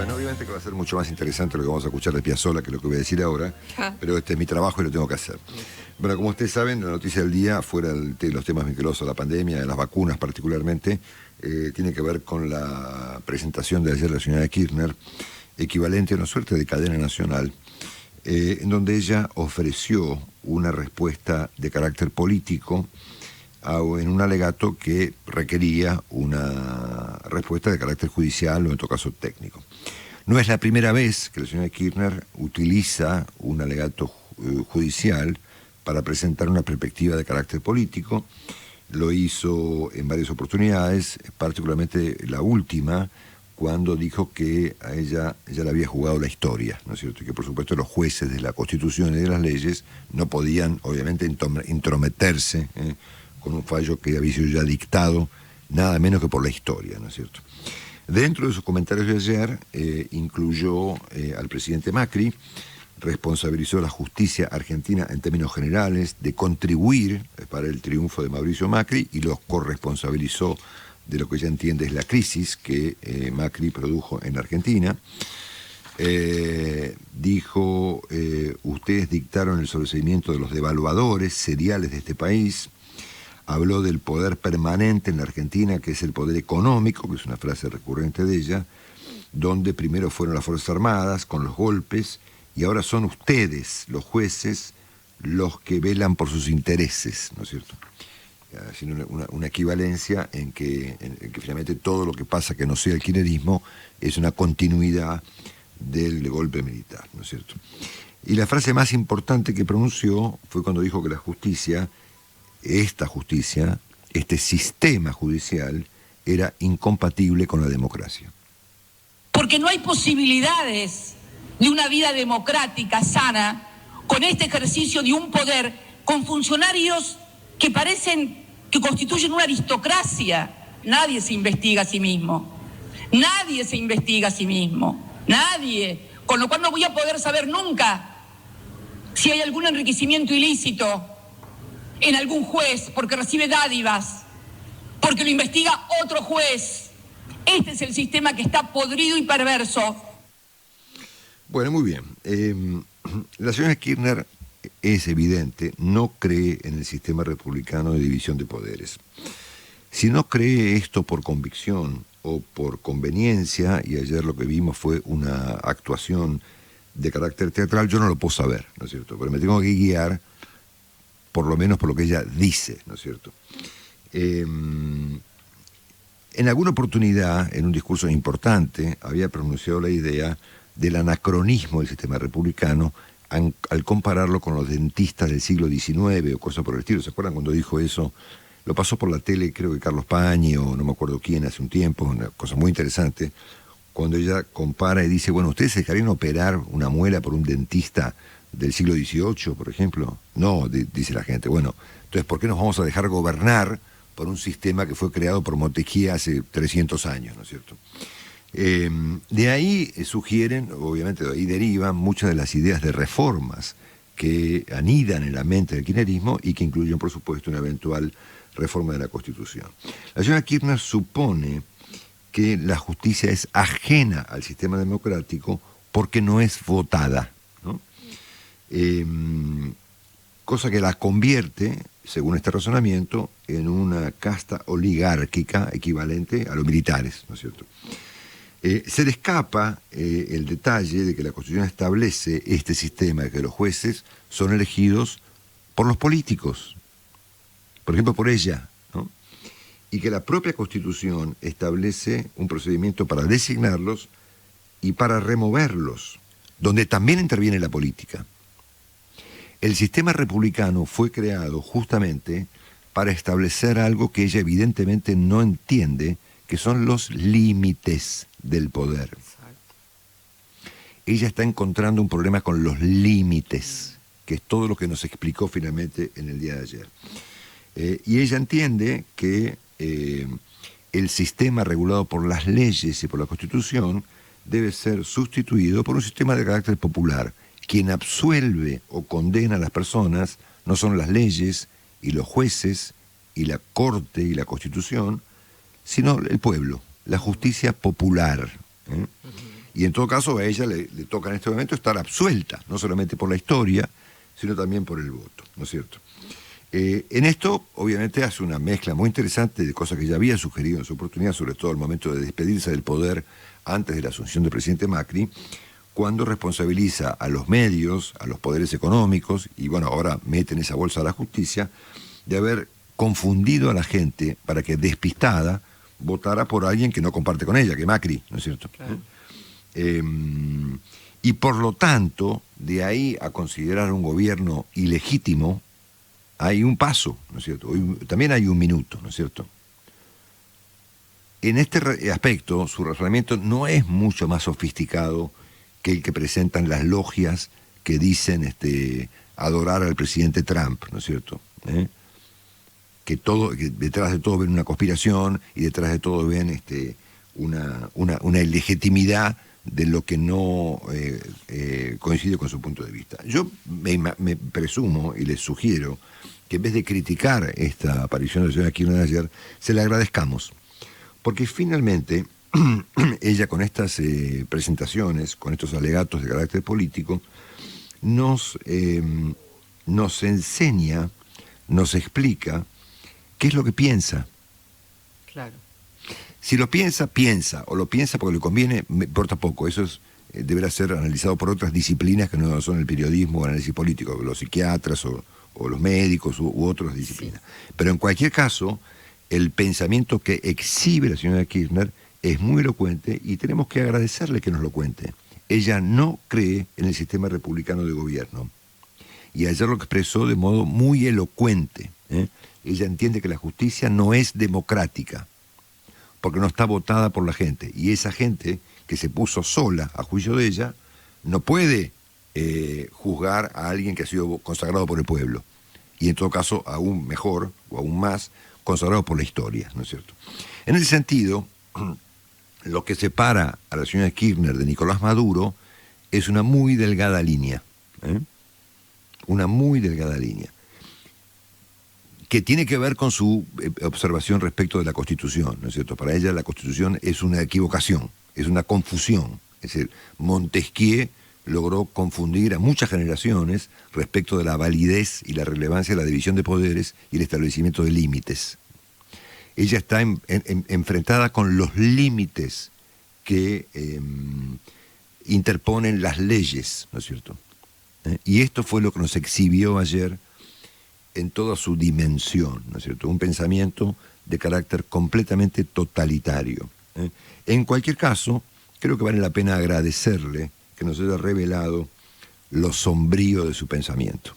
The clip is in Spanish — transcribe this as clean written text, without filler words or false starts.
Bueno, obviamente que va a ser mucho más interesante lo que vamos a escuchar de Piazzolla que lo que voy a decir ahora, pero este es mi trabajo y lo tengo que hacer. Bueno, como ustedes saben, la noticia del día, fuera de los temas vinculados a la pandemia, de las vacunas particularmente, tiene que ver con la presentación de ayer de la señora Kirchner, equivalente a una suerte de cadena nacional, en donde ella ofreció una respuesta de carácter político en un alegato que requería una respuesta de carácter judicial o en todo caso técnico. No es la primera vez que la señora Kirchner utiliza un alegato judicial para presentar una perspectiva de carácter político. Lo hizo en varias oportunidades, particularmente la última, cuando dijo que a ella ya le había jugado la historia, ¿no es cierto? Y que por supuesto los jueces de la Constitución y de las leyes no podían, obviamente, intrometerse con un fallo que había sido ya dictado, nada menos que por la historia, ¿no es cierto? Dentro de sus comentarios de ayer, incluyó al presidente Macri, responsabilizó a la justicia argentina en términos generales de contribuir para el triunfo de Mauricio Macri y los corresponsabilizó de lo que ella entiende es la crisis que Macri produjo en la Argentina. Dijo, ustedes dictaron el sobreseimiento de los devaluadores seriales de este país. Habló del poder permanente en la Argentina, que es el poder económico, que es una frase recurrente de ella, donde primero fueron las Fuerzas Armadas con los golpes, y ahora son ustedes, los jueces, los que velan por sus intereses, ¿no es cierto? Haciendo una equivalencia en que finalmente todo lo que pasa que no sea el kirchnerismo es una continuidad del golpe militar, ¿no es cierto? Y la frase más importante que pronunció fue cuando dijo que la justicia, esta justicia, este sistema judicial, era incompatible con la democracia. Porque no hay posibilidades de una vida democrática, sana, con este ejercicio de un poder, con funcionarios que parecen que constituyen una aristocracia. Nadie se investiga a sí mismo. Nadie se investiga a sí mismo. Nadie. Con lo cual no voy a poder saber nunca si hay algún enriquecimiento ilícito en algún juez porque recibe dádivas, porque lo investiga otro juez. Este es el sistema que está podrido y perverso. Bueno, muy bien. La señora Kirchner, es evidente, no cree en el sistema republicano de división de poderes. Si no cree esto por convicción o por conveniencia, y ayer lo que vimos fue una actuación de carácter teatral, yo no lo puedo saber, ¿no es cierto? Pero me tengo que guiar por lo menos por lo que ella dice, ¿no es cierto? En alguna oportunidad, en un discurso importante, había pronunciado la idea del anacronismo del sistema republicano al compararlo con los dentistas del siglo XIX o cosas por el estilo. ¿Se acuerdan cuando dijo eso? Lo pasó por la tele, creo que Carlos Pañi o no me acuerdo quién, hace un tiempo, una cosa muy interesante, cuando ella compara y dice, bueno, ¿ustedes se dejarían operar una muela por un dentista del siglo XVIII, por ejemplo? No, dice la gente. Bueno, entonces, ¿por qué nos vamos a dejar gobernar por un sistema que fue creado por Montesquieu hace 300 años, ¿no es cierto? De ahí sugieren, obviamente de ahí derivan muchas de las ideas de reformas que anidan en la mente del kirchnerismo y que incluyen, por supuesto, una eventual reforma de la Constitución. La señora Kirchner supone que la justicia es ajena al sistema democrático porque no es votada, ¿no? Cosa que la convierte, según este razonamiento, en una casta oligárquica equivalente a los militares, ¿no es cierto? Se le escapa el detalle de que la Constitución establece este sistema de que los jueces son elegidos por los políticos, por ejemplo por ella, ¿no? Y que la propia Constitución establece un procedimiento para designarlos y para removerlos, donde también interviene la política. El sistema republicano fue creado justamente para establecer algo que ella evidentemente no entiende, que son los límites del poder. Ella está encontrando un problema con los límites, que es todo lo que nos explicó finalmente en el día de ayer. Y ella entiende que el sistema regulado por las leyes y por la Constitución debe ser sustituido por un sistema de carácter popular. Quien absuelve o condena a las personas no son las leyes y los jueces y la Corte y la Constitución, sino el pueblo, la justicia popular. Y en todo caso a ella le toca en este momento estar absuelta, no solamente por la historia, sino también por el voto, ¿no es cierto? En esto, obviamente, hace una mezcla muy interesante de cosas que ya había sugerido en su oportunidad, sobre todo al momento de despedirse del poder antes de la asunción del presidente Macri, cuando responsabiliza a los medios, a los poderes económicos, y bueno, ahora mete en esa bolsa a la justicia, de haber confundido a la gente para que despistada votara por alguien que no comparte con ella, que Macri, ¿no es cierto? Claro. Y por lo tanto, de ahí a considerar un gobierno ilegítimo, hay un paso, ¿no es cierto? También hay un minuto, ¿no es cierto? En este aspecto, su razonamiento no es mucho más sofisticado que el que presentan las logias que dicen adorar al presidente Trump, ¿no es cierto? Que detrás de todo ven una conspiración y detrás de todo ven una ilegitimidad de lo que no coincide con su punto de vista. Yo me presumo y les sugiero que en vez de criticar esta aparición de la señora Kirchner ayer, se le agradezcamos. Porque finalmente ella con estas presentaciones, con estos alegatos de carácter político, nos enseña, nos explica qué es lo que piensa. Claro. Si lo piensa, piensa, o lo piensa porque le conviene, me importa poco. Eso deberá ser analizado por otras disciplinas que no son el periodismo o el análisis político, los psiquiatras o los médicos u otras disciplinas. Sí. Pero en cualquier caso, el pensamiento que exhibe la señora Kirchner es muy elocuente y tenemos que agradecerle que nos lo cuente. Ella no cree en el sistema republicano de gobierno. Y ayer lo expresó de modo muy elocuente. Ella entiende que la justicia no es democrática, porque no está votada por la gente. Y esa gente que se puso sola a juicio de ella, no puede juzgar a alguien que ha sido consagrado por el pueblo. Y en todo caso, aún mejor, o aún más, consagrado por la historia, ¿no es cierto? En ese sentido, lo que separa a la señora Kirchner de Nicolás Maduro es una muy delgada línea. Una muy delgada línea. Que tiene que ver con su observación respecto de la Constitución, ¿no es cierto? Para ella la Constitución es una equivocación, es una confusión. Es decir, Montesquieu logró confundir a muchas generaciones respecto de la validez y la relevancia de la división de poderes y el establecimiento de límites. Ella está enfrentada con los límites que interponen las leyes, ¿no es cierto? Y esto fue lo que nos exhibió ayer en toda su dimensión, ¿no es cierto? Un pensamiento de carácter completamente totalitario. En cualquier caso, creo que vale la pena agradecerle que nos haya revelado lo sombrío de su pensamiento.